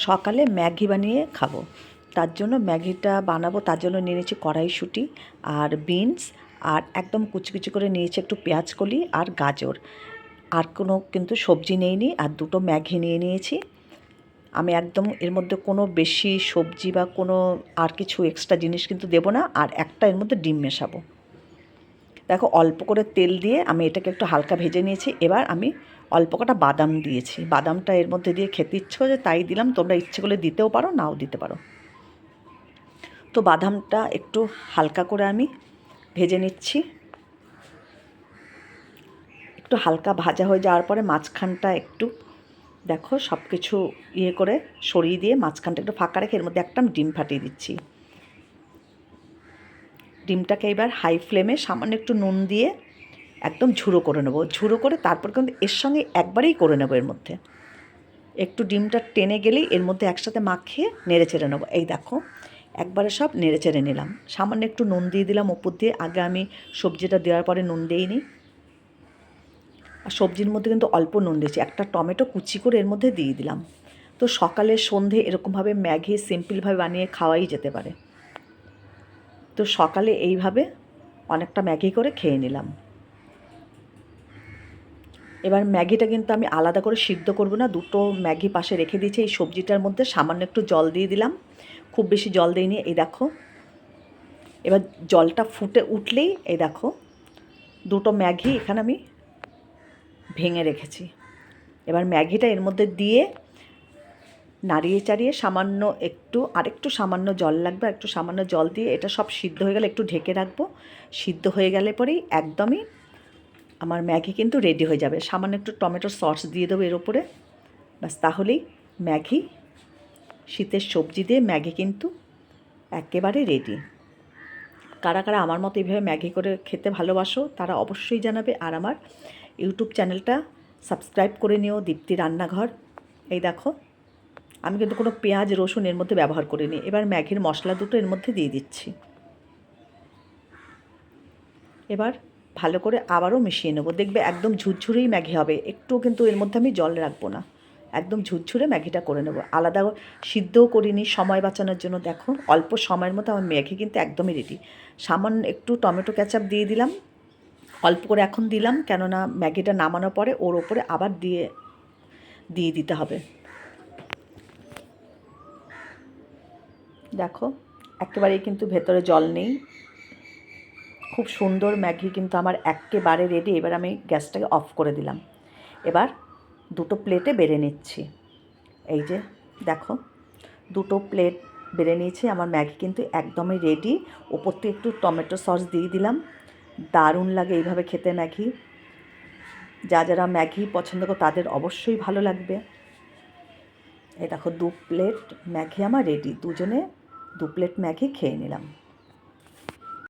সকালে ম্যাগি বানিয়ে খাবো। তার জন্য ম্যাগিটা বানাবো, তার জন্য নিয়ে নিয়েছি কড়াইশুঁটি আর বিনস, আর একদম কুচি কুচি করে নিয়েছি একটু পেঁয়াজ কলি আর গাজর। আর কোনো কিন্তু সবজি নেইনি। আর দুটো ম্যাগি নিয়ে নিয়েছি। আমি একদম এর মধ্যে কোনো বেশি সবজি বা কোনো আর কিছু এক্সট্রা জিনিস কিন্তু দেবো না। আর একটা এর মধ্যে ডিম মেশাবো। দেখো, অল্প করে তেল দিয়ে আমি এটাকে একটু হালকা ভেজে নিয়েছি। এবার আমি অল্প কটা বাদাম দিয়েছি। বাদামটা এর মধ্যে দিয়ে খেতে ইচ্ছে হচ্ছে তাই দিলাম, তোমরা ইচ্ছে করলে দিতেও পারো, নাও দিতে পারো। তো বাদামটা একটু হালকা করে আমি ভেজে নিচ্ছি। একটু হালকা ভাজা হয়ে যাওয়ার পরে মাঝখানটা একটু দেখো সব কিছু করে সরিয়ে দিয়ে মাঝখানটা একটু ফাঁকা রেখে এর মধ্যে একটা ডিম ফাটিয়ে দিচ্ছি। ডিমটাকে এবার হাই ফ্লেমে সামান্য একটু নুন দিয়ে একদম ঝুড়ো করে নেবো। ঝুড়ো করে তারপর কিন্তু এর সঙ্গে একবারেই করে নেবো। এর মধ্যে একটু ডিমটা টেনে গেলেই এর মধ্যে একসাথে মাখিয়ে নেড়ে চেড়ে নেবো। এই দেখো, একবারে সব নেড়ে চেড়ে নিলাম। সামান্য একটু নুন দিয়ে দিলাম ওপর দিয়ে। আগে আমি সবজিটা দেওয়ার পরে নুন দিইনি। আর সবজির মধ্যে কিন্তু অল্প নুন দিয়েছি। একটা টমেটো কুচি করে এর মধ্যে দিয়ে দিলাম। তো সকালে সন্ধে এরকমভাবে ম্যাগি সিম্পলভাবে বানিয়ে খাওয়াই যেতে পারে। তো সকালে এইভাবে অনেকটা ম্যাগি করে খেয়ে নিলাম। এবার ম্যাগিটা কিন্তু আমি আলাদা করে সিদ্ধ করব না। দুটো ম্যাগি পাশে রেখে দিয়েছি। এই সবজিটার মধ্যে সামান্য একটু জল দিয়ে দিলাম, খুব বেশি জল দিইনি। এই দেখো, এবার জলটা ফুটে উঠলেই এই দেখো দুটো ম্যাগি এখানে আমি ভেঙে রেখেছি। এবার ম্যাগিটা এর মধ্যে দিয়ে নাড়িয়ে চাড়িয়ে সামান্য আরেকটু সামান্য জল লাগবে, একটু সামান্য জল দিয়ে এটা সব সিদ্ধ হয়ে গেলে একটু ঢেকে রাখবো। সিদ্ধ হয়ে গেলে পরেই একদমই আমার ম্যাগি কিন্তু রেডি হয়ে যাবে। সামান্য একটু টমেটোর সস দিয়ে দেবো এর ওপরে, ব্যাস তাহলেই ম্যাগি, শীতের সবজি দিয়ে ম্যাগি কিন্তু একেবারে রেডি। কারা কারা আমার মতো এইভাবে ম্যাগি করে খেতে ভালোবাসো তারা অবশ্যই জানাবে। আর আমার ইউটিউব চ্যানেলটা সাবস্ক্রাইব করে নিও, দীপ্তি রান্নাঘর। এই দেখো, আমি কিন্তু কোনো পেঁয়াজ রসুন এর মধ্যে ব্যবহার করিনি। এবার ম্যাগির মশলা দুটো এর মধ্যে দিয়ে দিচ্ছি। এবার ভালো করে আবারও মিশিয়ে নেবো। দেখবে একদম ঝুরঝুরেই ম্যাগি হবে, একটু কিন্তু এর মধ্যে আমি জল রাখবো না। একদম ঝুরঝুরে ম্যাগিটা করে নেবো। আলাদা সিদ্ধও করিনি সময় বাঁচানোর জন্য। দেখো, অল্প সময়ের মধ্যে আমার ম্যাগি কিন্তু একদমই রেডি। সামান্য একটু টমেটো কেচাপ দিয়ে দিলাম, অল্প করে এখন দিলাম, কেননা ম্যাগিটা নামানোর পরে ওর ওপরে আবার দিয়ে দিতে হবে। দেখো, একেবারেই কিন্তু ভেতরে জল নেই। খুব সুন্দর ম্যাগি কিন্তু আমার একেবারে রেডি। এবার আমি গ্যাসটাকে অফ করে দিলাম। এবার দুটো প্লেটে বেড়ে নিচ্ছি। এই যে দেখো, দুটো প্লেট বেড়ে নিয়েছি। আমার ম্যাগি কিন্তু একদমই রেডি। ওপর থেকে একটু টমেটো সস দিয়ে দিলাম। দারুণ লাগে এইভাবে খেতে ম্যাগি। যারা ম্যাগি পছন্দ করে তাদের অবশ্যই ভালো লাগবে। এই দেখো, 2 প্লেট ম্যাগি আমার রেডি। দুজনে 2 প্লেট ম্যাগি খেয়ে নিলাম।